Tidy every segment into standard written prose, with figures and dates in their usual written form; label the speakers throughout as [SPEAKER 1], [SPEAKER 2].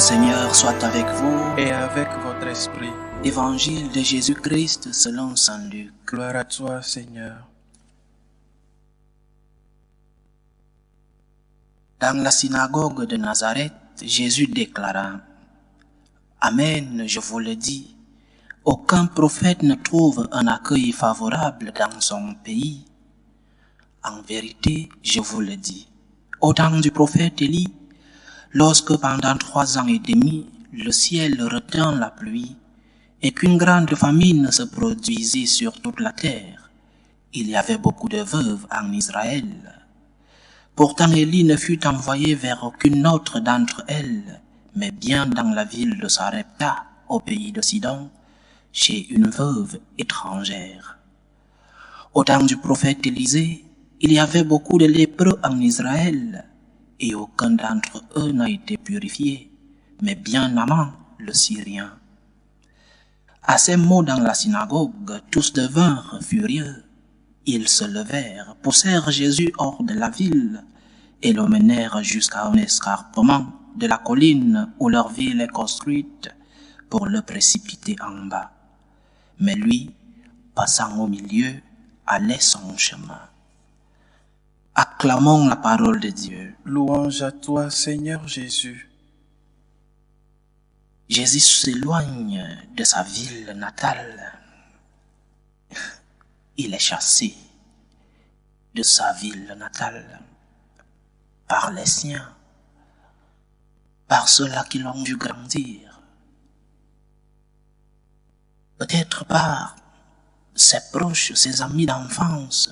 [SPEAKER 1] Seigneur soit avec vous.
[SPEAKER 2] Et avec votre esprit.
[SPEAKER 1] Évangile de Jésus-Christ selon saint Luc.
[SPEAKER 2] Gloire à toi, Seigneur.
[SPEAKER 1] Dans la synagogue de Nazareth, Jésus déclara: Amen, je vous le dis, aucun prophète ne trouve un accueil favorable dans son pays. En vérité, je vous le dis, au temps du prophète Élie, lorsque pendant 3 ans et demi, le ciel retint la pluie et qu'une grande famine se produisit sur toute la terre, il y avait beaucoup de veuves en Israël. Pourtant Élie ne fut envoyé vers aucune autre d'entre elles, mais bien dans la ville de Sarepta, au pays de Sidon, chez une veuve étrangère. Au temps du prophète Élisée, il y avait beaucoup de lépreux en Israël, et aucun d'entre eux n'a été purifié, mais bien Naaman, le Syrien. À ces mots dans la synagogue, tous devinrent furieux. Ils se levèrent, poussèrent Jésus hors de la ville et le menèrent jusqu'à un escarpement de la colline où leur ville est construite pour le précipiter en bas. Mais lui, passant au milieu, allait son chemin. Acclamons la parole de Dieu.
[SPEAKER 2] Louange à toi, Seigneur Jésus.
[SPEAKER 1] Jésus s'éloigne de sa ville natale. Il est chassé de sa ville natale par les siens, par ceux-là qui l'ont vu grandir, peut-être par ses proches, ses amis d'enfance.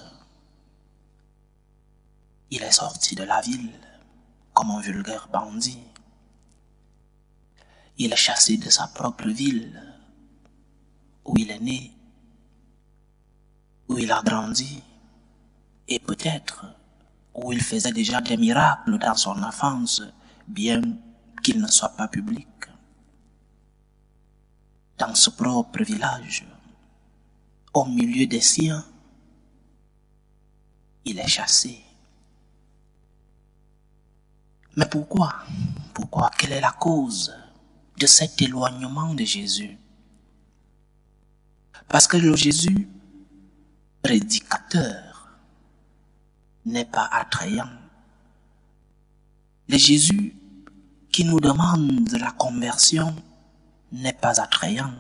[SPEAKER 1] Il est sorti de la ville comme un vulgaire bandit. Il est chassé de sa propre ville, où il est né, où il a grandi, et peut-être où il faisait déjà des miracles dans son enfance, bien qu'il ne soit pas public. Dans ce propre village, au milieu des siens, il est chassé. Mais pourquoi? Pourquoi? Quelle est la cause de cet éloignement de Jésus? Parce que le Jésus prédicateur n'est pas attrayant. Le Jésus qui nous demande la conversion n'est pas attrayant.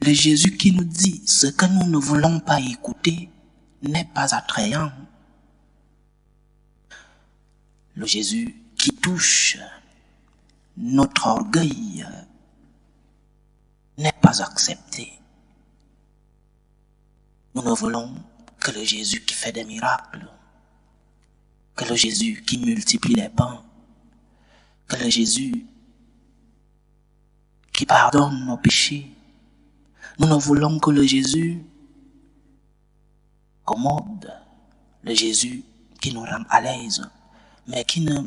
[SPEAKER 1] Le Jésus qui nous dit ce que nous ne voulons pas écouter n'est pas attrayant. Le Jésus qui touche notre orgueil n'est pas accepté. Nous ne voulons que le Jésus qui fait des miracles, que le Jésus qui multiplie les pains, que le Jésus qui pardonne nos péchés. Nous ne voulons que le Jésus commode, le Jésus qui nous rend à l'aise, mais qui ne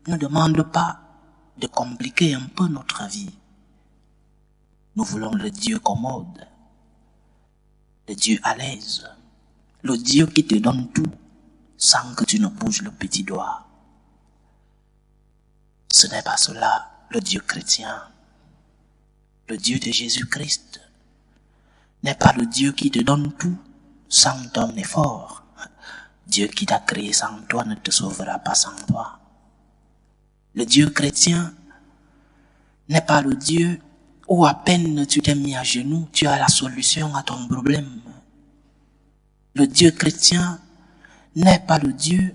[SPEAKER 1] nous demande pas de compliquer un peu notre vie. Nous voulons le Dieu commode, le Dieu à l'aise, le Dieu qui te donne tout sans que tu ne bouges le petit doigt. Ce n'est pas cela le Dieu chrétien. Le Dieu de Jésus-Christ n'est pas le Dieu qui te donne tout sans ton effort. Dieu qui t'a créé sans toi ne te sauvera pas sans toi. Le Dieu chrétien n'est pas le Dieu où à peine tu t'es mis à genoux, tu as la solution à ton problème. Le Dieu chrétien n'est pas le Dieu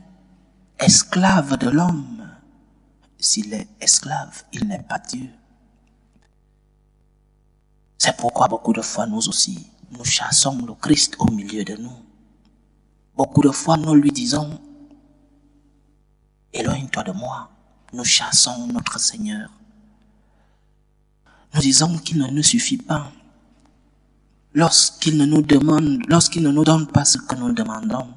[SPEAKER 1] esclave de l'homme. S'il est esclave, il n'est pas Dieu. C'est pourquoi beaucoup de fois nous aussi, nous chassons le Christ au milieu de nous. Beaucoup de fois nous lui disons: éloigne-toi de moi. Nous chassons notre Seigneur. Nous disons qu'il ne nous suffit pas. Lorsqu'il ne nous donne pas ce que nous demandons,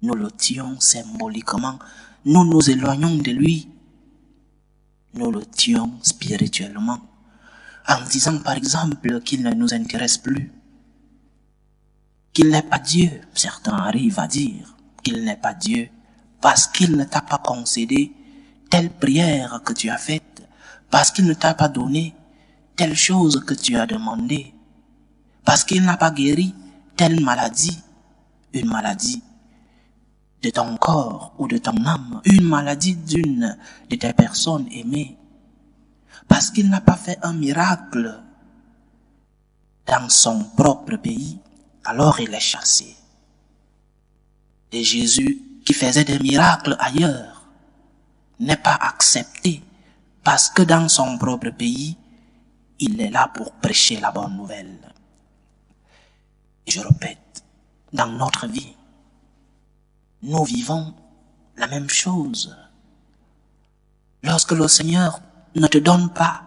[SPEAKER 1] nous le tuons symboliquement. Nous nous éloignons de lui. Nous le tuons spirituellement. En disant par exemple qu'il ne nous intéresse plus, qu'il n'est pas Dieu. Certains arrivent à dire qu'il n'est pas Dieu parce qu'il ne t'a pas concédé telle prière que tu as faite, parce qu'il ne t'a pas donné telle chose que tu as demandé, parce qu'il n'a pas guéri telle maladie, une maladie de ton corps ou de ton âme, une maladie d'une de tes personnes aimées, parce qu'il n'a pas fait un miracle dans son propre pays, alors il est chassé. Et Jésus, qui faisait des miracles ailleurs, n'est pas accepté parce que dans son propre pays, il est là pour prêcher la bonne nouvelle. Et je répète, dans notre vie, nous vivons la même chose. Lorsque le Seigneur ne te donne pas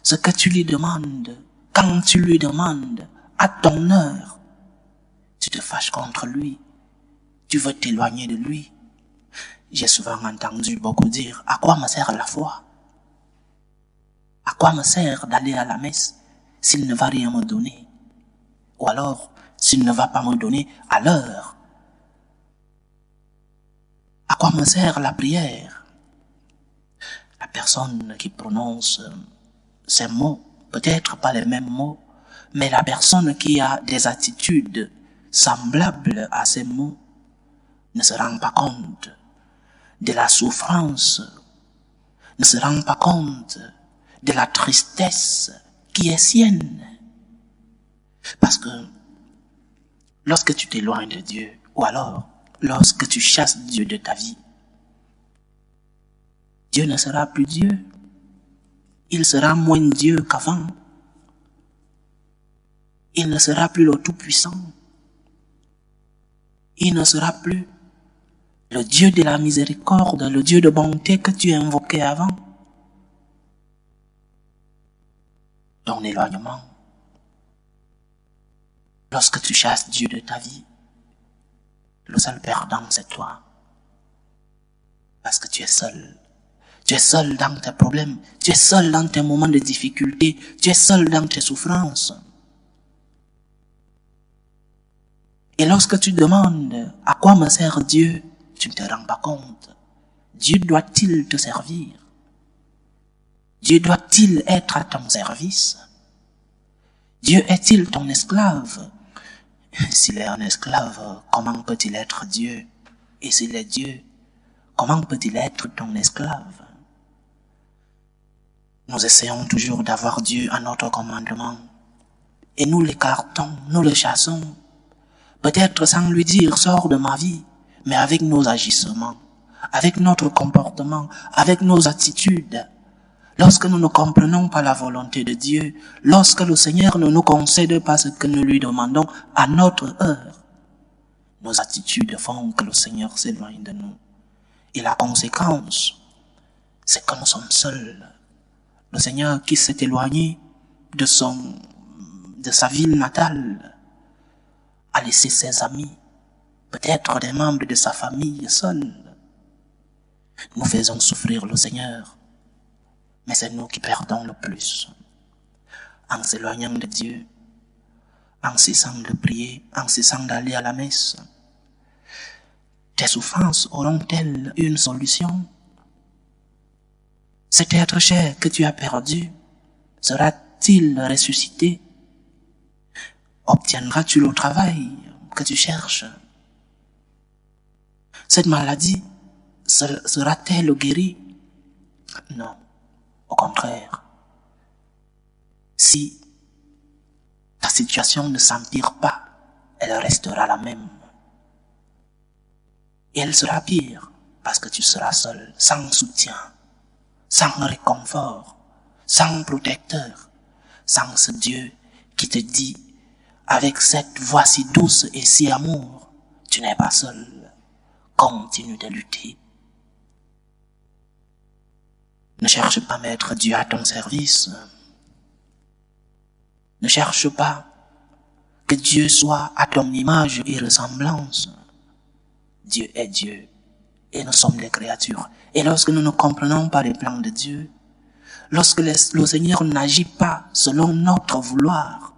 [SPEAKER 1] ce que tu lui demandes, quand tu lui demandes, à ton heure, tu te fâches contre lui, tu veux t'éloigner de lui. J'ai souvent entendu beaucoup dire, à quoi me sert la foi? À quoi me sert d'aller à la messe s'il ne va rien me donner? Ou alors, s'il ne va pas me donner à l'heure? À quoi me sert la prière? La personne qui prononce ces mots, peut-être pas les mêmes mots, mais la personne qui a des attitudes semblables à ces mots ne se rend pas compte de la souffrance, ne se rend pas compte de la tristesse qui est sienne. Parce que lorsque tu t'éloignes de Dieu, ou alors lorsque tu chasses Dieu de ta vie, Dieu ne sera plus Dieu. Il sera moins Dieu qu'avant. Il ne sera plus le Tout-Puissant. Il ne sera plus le Dieu de la miséricorde, le Dieu de bonté que tu invoquais avant. Ton éloignement, lorsque tu chasses Dieu de ta vie, le seul perdant c'est toi. Parce que tu es seul. Tu es seul dans tes problèmes, tu es seul dans tes moments de difficulté, tu es seul dans tes souffrances. Et lorsque tu demandes à quoi me sert Dieu, tu ne te rends pas compte. Dieu doit-il te servir? Dieu doit-il être à ton service? Dieu est-il ton esclave? S'il est un esclave, comment peut-il être Dieu? Et s'il est Dieu, comment peut-il être ton esclave? Nous essayons toujours d'avoir Dieu à notre commandement. Et nous l'écartons, nous le chassons. Peut-être sans lui dire, sors de ma vie, mais avec nos agissements, avec notre comportement, avec nos attitudes. Lorsque nous ne comprenons pas la volonté de Dieu, lorsque le Seigneur ne nous concède pas ce que nous lui demandons à notre heure, nos attitudes font que le Seigneur s'éloigne de nous. Et la conséquence, c'est que nous sommes seuls. Le Seigneur qui s'est éloigné de sa ville natale a laissé ses amis, peut-être des membres de sa famille seuls. Nous faisons souffrir le Seigneur, mais c'est nous qui perdons le plus. En s'éloignant de Dieu, en cessant de prier, en cessant d'aller à la messe, tes souffrances auront-elles une solution? Cet être cher que tu as perdu sera-t-il ressuscité? Obtiendras-tu le travail que tu cherches? Cette maladie sera-t-elle guérie? Non, au contraire. Si ta situation ne s'empire pas, elle restera la même. Et elle sera pire parce que tu seras seul, sans soutien, sans réconfort, sans protecteur, sans ce Dieu qui te dit, avec cette voix si douce et si amour, tu n'es pas seul, continue de lutter. Ne cherche pas à mettre Dieu à ton service. Ne cherche pas que Dieu soit à ton image et ressemblance. Dieu est Dieu et nous sommes des créatures. Et lorsque nous ne comprenons pas les plans de Dieu, lorsque le Seigneur n'agit pas selon notre vouloir,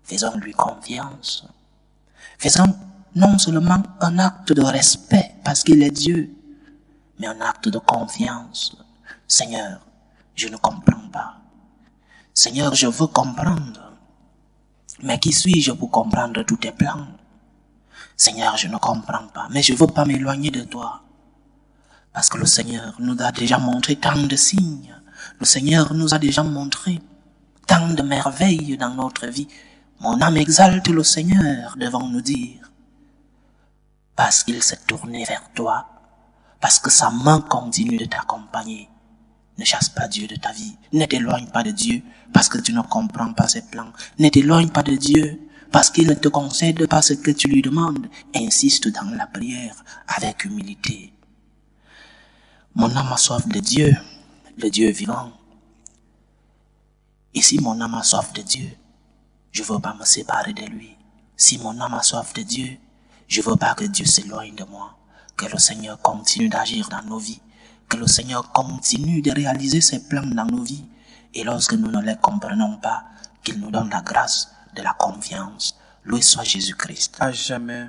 [SPEAKER 1] faisons-lui confiance. Faisons non seulement un acte de respect parce qu'il est Dieu, mais un acte de confiance. Seigneur, je ne comprends pas. Seigneur, je veux comprendre. Mais qui suis-je pour comprendre tous tes plans? Seigneur, je ne comprends pas, mais je ne veux pas m'éloigner de toi. Parce que le Seigneur nous a déjà montré tant de signes. Le Seigneur nous a déjà montré tant de merveilles dans notre vie. Mon âme exalte le Seigneur devant nous dire. Parce qu'il s'est tourné vers toi. Parce que sa main continue de t'accompagner. Ne chasse pas Dieu de ta vie. Ne t'éloigne pas de Dieu parce que tu ne comprends pas ses plans. Ne t'éloigne pas de Dieu parce qu'il ne te concède pas ce que tu lui demandes. Insiste dans la prière avec humilité. Mon âme a soif de Dieu, le Dieu vivant. Et si mon âme a soif de Dieu, je ne veux pas me séparer de lui. Si mon âme a soif de Dieu, je ne veux pas que Dieu s'éloigne de moi. Que le Seigneur continue d'agir dans nos vies. Que le Seigneur continue de réaliser ses plans dans nos vies. Et lorsque nous ne les comprenons pas, qu'il nous donne la grâce de la confiance. Loué soit Jésus-Christ.
[SPEAKER 2] À jamais.